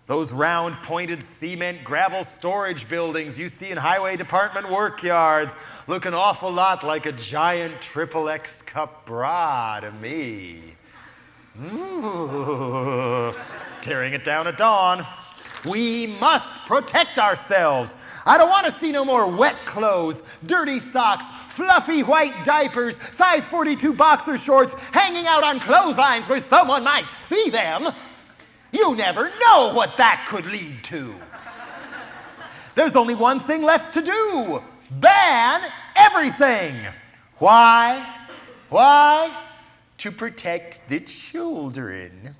Those round, pointed cement gravel storage buildings you see in highway department work yards look an awful lot like a giant XXX cup bra to me. Ooh, tearing it down at dawn. We must protect ourselves. I don't want to see no more wet clothes, dirty socks, fluffy white diapers, size 42 boxer shorts hanging out on clotheslines where someone might see them. You never know what that could lead to. There's only one thing left to do. Ban everything. Why? Why? To protect the children.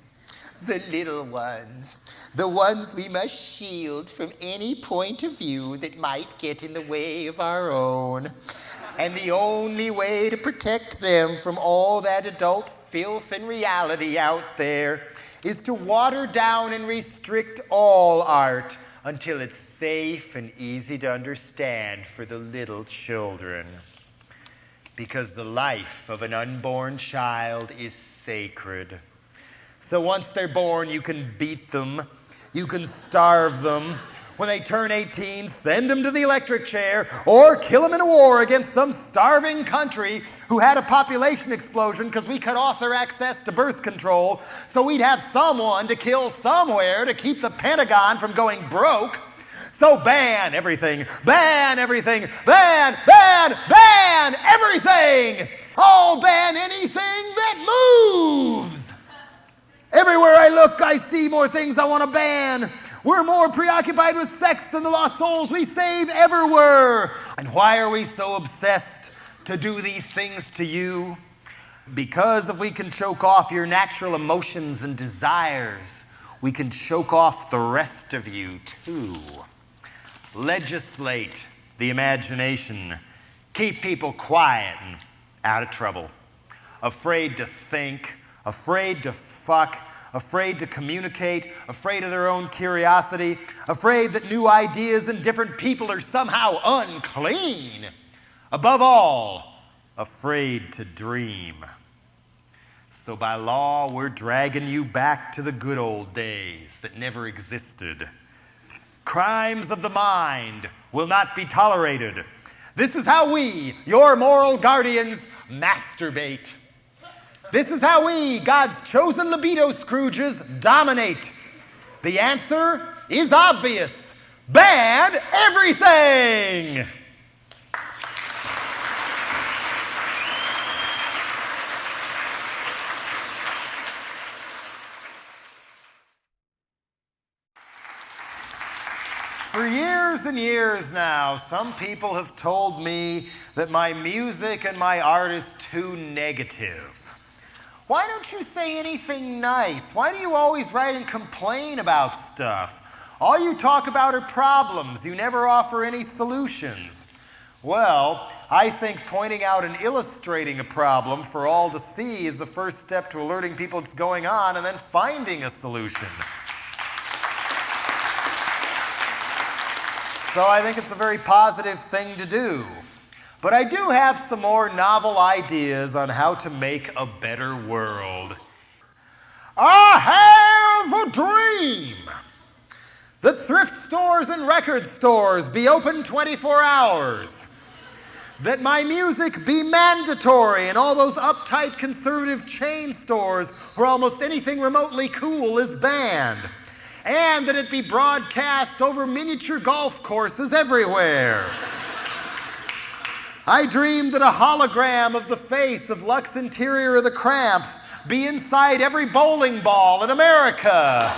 The little ones. The ones we must shield from any point of view that might get in the way of our own. And the only way to protect them from all that adult filth and reality out there is to water down and restrict all art until it's safe and easy to understand for the little children. Because the life of an unborn child is sacred. So once they're born, you can beat them, you can starve them. When they turn 18, send them to the electric chair or kill them in a war against some starving country who had a population explosion because we cut off their access to birth control, so we'd have someone to kill somewhere to keep the Pentagon from going broke. So ban everything, ban everything, ban, ban, ban everything! Oh, ban anything that moves! Everywhere I look, I see more things I want to ban. We're more preoccupied with sex than the lost souls we save ever were. And why are we so obsessed to do these things to you? Because if we can choke off your natural emotions and desires, we can choke off the rest of you too. Legislate the imagination. Keep people quiet and out of trouble. Afraid to think, afraid to fuck, afraid to communicate, afraid of their own curiosity, afraid that new ideas and different people are somehow unclean. Above all, afraid to dream. So by law, we're dragging you back to the good old days that never existed. Crimes of the mind will not be tolerated. This is how we, your moral guardians, masturbate. This is how we, God's chosen libido Scrooges, dominate. The answer is obvious. Ban everything! For years and years now, some people have told me that my music and my art is too negative. Why don't you say anything nice? Why do you always write and complain about stuff? All you talk about are problems. You never offer any solutions. Well, I think pointing out and illustrating a problem for all to see is the first step to alerting people what's going on and then finding a solution. So I think it's a very positive thing to do. But I do have some more novel ideas on how to make a better world. I have a dream that thrift stores and record stores be open 24 hours. That my music be mandatory in all those uptight conservative chain stores where almost anything remotely cool is banned. And that it be broadcast over miniature golf courses everywhere. I dreamed that a hologram of the face of Lux Interior of the Cramps be inside every bowling ball in America.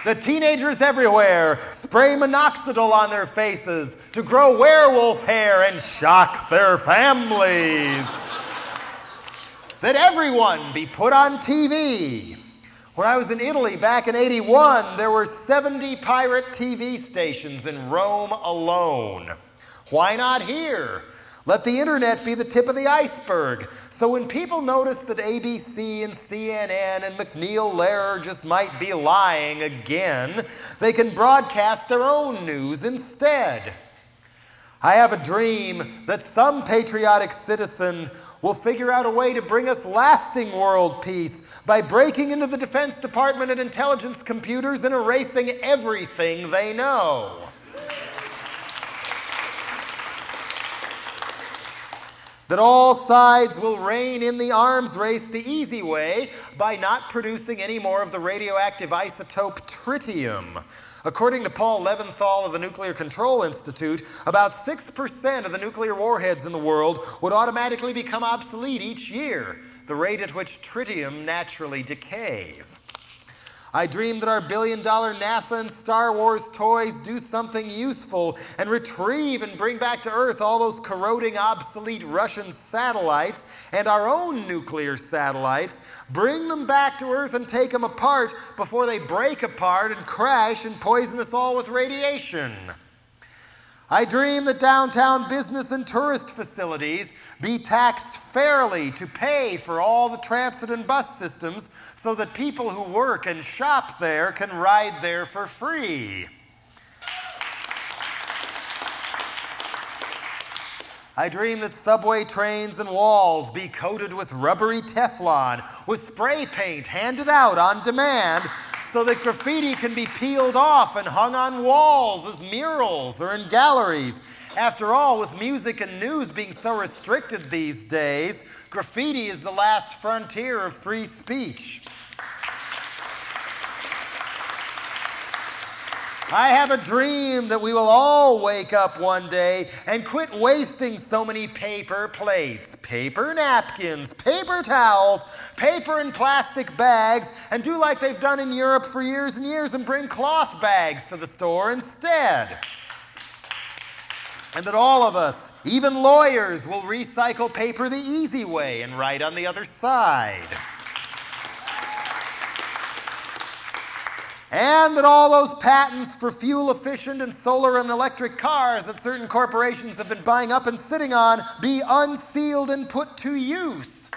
The teenagers everywhere spray minoxidil on their faces to grow werewolf hair and shock their families. That everyone be put on TV. When I was in Italy back in '81, there were 70 pirate TV stations in Rome alone. Why not here? Let the internet be the tip of the iceberg. So when people notice that ABC and CNN and McNeil Lehrer just might be lying again, they can broadcast their own news instead. I have a dream that some patriotic citizen will figure out a way to bring us lasting world peace by breaking into the Defense Department and intelligence computers and erasing everything they know. That all sides will rein in the arms race the easy way by not producing any more of the radioactive isotope tritium. According to Paul Leventhal of the Nuclear Control Institute, about 6% of the nuclear warheads in the world would automatically become obsolete each year, the rate at which tritium naturally decays. I dream that our billion-dollar NASA and Star Wars toys do something useful and retrieve and bring back to Earth all those corroding, obsolete Russian satellites and our own nuclear satellites, bring them back to Earth and take them apart before they break apart and crash and poison us all with radiation. I dream that downtown business and tourist facilities be taxed fairly to pay for all the transit and bus systems so that people who work and shop there can ride there for free. I dream that subway trains and walls be coated with rubbery Teflon with spray paint handed out on demand so that graffiti can be peeled off and hung on walls as murals or in galleries. After all, with music and news being so restricted these days, graffiti is the last frontier of free speech. I have a dream that we will all wake up one day and quit wasting so many paper plates, paper napkins, paper towels, paper and plastic bags, and do like they've done in Europe for years and years and bring cloth bags to the store instead. And that all of us, even lawyers, will recycle paper the easy way and write on the other side. And that all those patents for fuel-efficient and solar and electric cars that certain corporations have been buying up and sitting on be unsealed and put to use.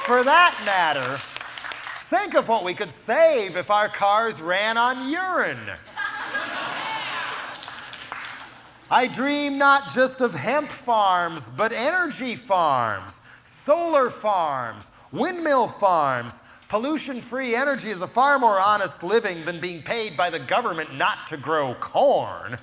For that matter, think of what we could save if our cars ran on urine. I dream not just of hemp farms, but energy farms, solar farms, windmill farms. Pollution-free energy is a far more honest living than being paid by the government not to grow corn.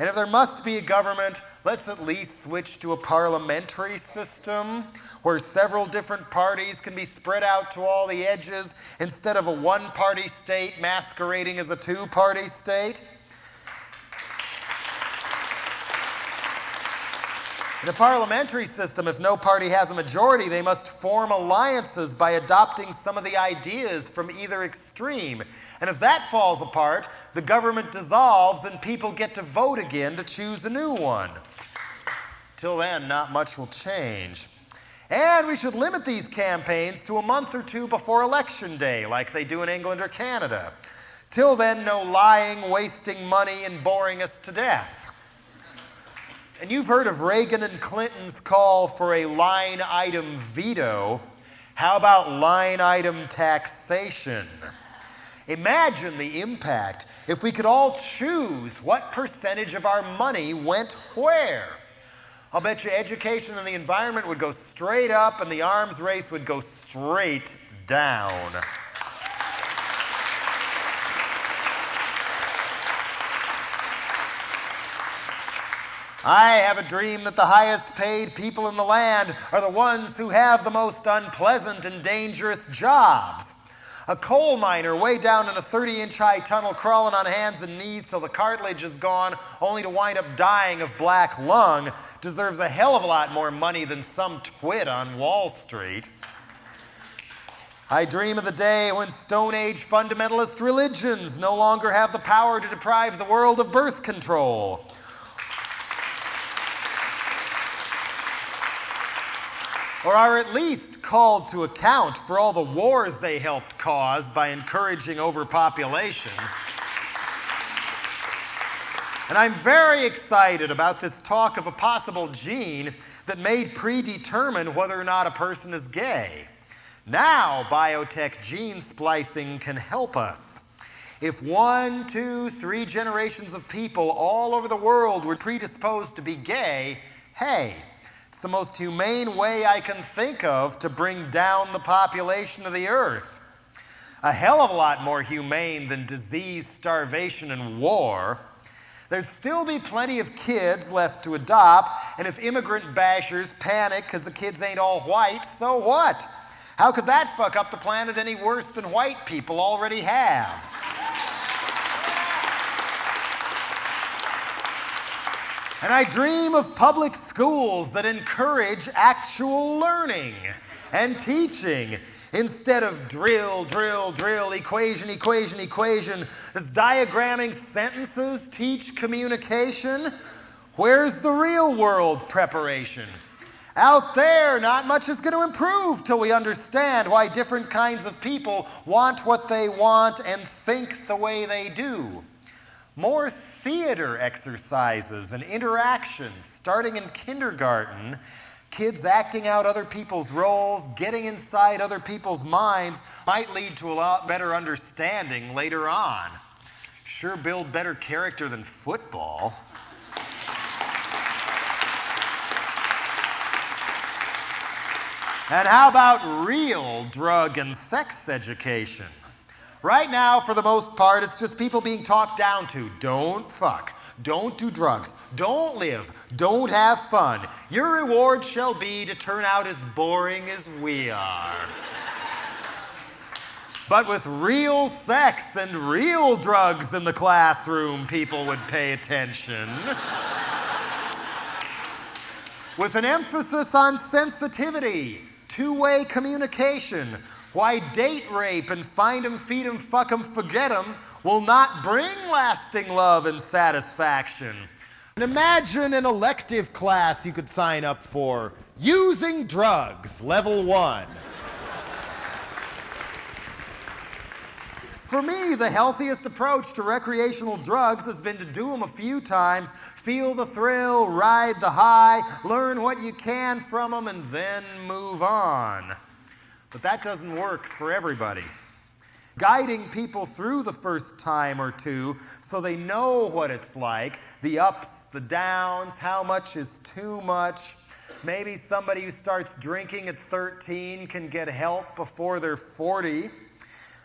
And if there must be a government, let's at least switch to a parliamentary system where several different parties can be spread out to all the edges instead of a one-party state masquerading as a two-party state. In a parliamentary system, if no party has a majority, they must form alliances by adopting some of the ideas from either extreme. And if that falls apart, the government dissolves and people get to vote again to choose a new one. Till then, not much will change. And we should limit these campaigns to a month or two before Election Day, like they do in England or Canada. Till then, no lying, wasting money, and boring us to death. And you've heard of Reagan and Clinton's call for a line item veto. How about line item taxation? Imagine the impact if we could all choose what percentage of our money went where. I'll bet you education and the environment would go straight up and the arms race would go straight down. I have a dream that the highest paid people in the land are the ones who have the most unpleasant and dangerous jobs. A coal miner way down in a 30-inch high tunnel crawling on hands and knees till the cartilage is gone only to wind up dying of black lung deserves a hell of a lot more money than some twit on Wall Street. I dream of the day when Stone Age fundamentalist religions no longer have the power to deprive the world of birth control. Or are at least called to account for all the wars they helped cause by encouraging overpopulation. And I'm very excited about this talk of a possible gene that may predetermine whether or not a person is gay. Now, biotech gene splicing can help us. If 1, 2, 3 generations of people all over the world were predisposed to be gay, hey, it's the most humane way I can think of to bring down the population of the earth. A hell of a lot more humane than disease, starvation, and war. There'd still be plenty of kids left to adopt, and if immigrant bashers panic because the kids ain't all white, so what? How could that fuck up the planet any worse than white people already have? And I dream of public schools that encourage actual learning and teaching instead of drill, drill, drill, equation, equation, equation. Does diagramming sentences teach communication? Where's the real world preparation? Out there, not much is going to improve till we understand why different kinds of people want what they want and think the way they do. More theater exercises and interactions starting in kindergarten. Kids acting out other people's roles, getting inside other people's minds might lead to a lot better understanding later on. Sure build better character than football. And how about real drug and sex education? Right now, for the most part, it's just people being talked down to. Don't fuck. Don't do drugs. Don't live. Don't have fun. Your reward shall be to turn out as boring as we are. But with real sex and real drugs in the classroom, people would pay attention. With an emphasis on sensitivity, two-way communication, why date rape and find 'em, feed 'em, fuck 'em, forget 'em will not bring lasting love and satisfaction. And imagine an elective class you could sign up for, Using Drugs, Level 1. For me, the healthiest approach to recreational drugs has been to do them a few times, feel the thrill, ride the high, learn what you can from them, and then move on. But that doesn't work for everybody. Guiding people through the first time or two so they know what it's like, the ups, the downs, how much is too much. Maybe somebody who starts drinking at 13 can get help before they're 40.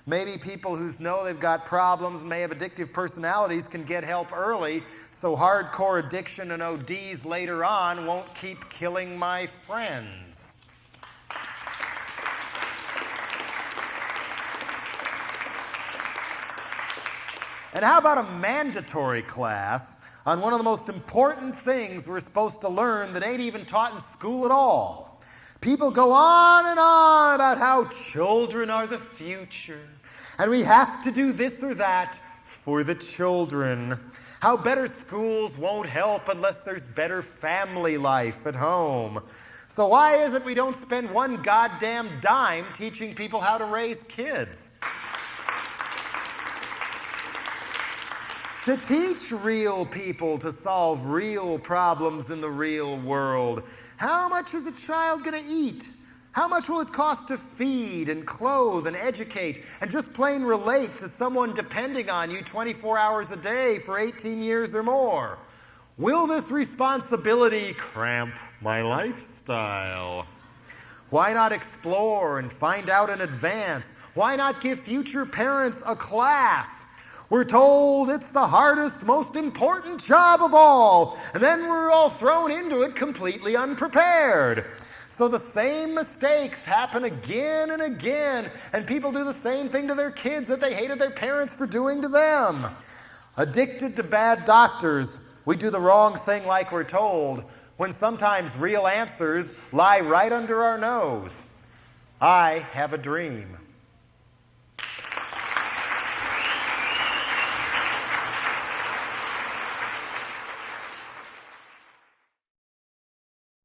Maybe people who know they've got problems, may have addictive personalities, can get help early so hardcore addiction and ODs later on won't keep killing my friends. And how about a mandatory class on one of the most important things we're supposed to learn that ain't even taught in school at all? People go on and on about how children are the future, and we have to do this or that for the children. How better schools won't help unless there's better family life at home. So why is it we don't spend one goddamn dime teaching people how to raise kids? To teach real people to solve real problems in the real world. How much is a child going to eat? How much will it cost to feed and clothe and educate and just plain relate to someone depending on you 24 hours a day for 18 years or more? Will this responsibility cramp my lifestyle? Why not explore and find out in advance? Why not give future parents a class? We're told it's the hardest, most important job of all, and then we're all thrown into it completely unprepared. So the same mistakes happen again and again, and people do the same thing to their kids that they hated their parents for doing to them. Addicted to bad doctors, we do the wrong thing like we're told, when sometimes real answers lie right under our nose. I have a dream.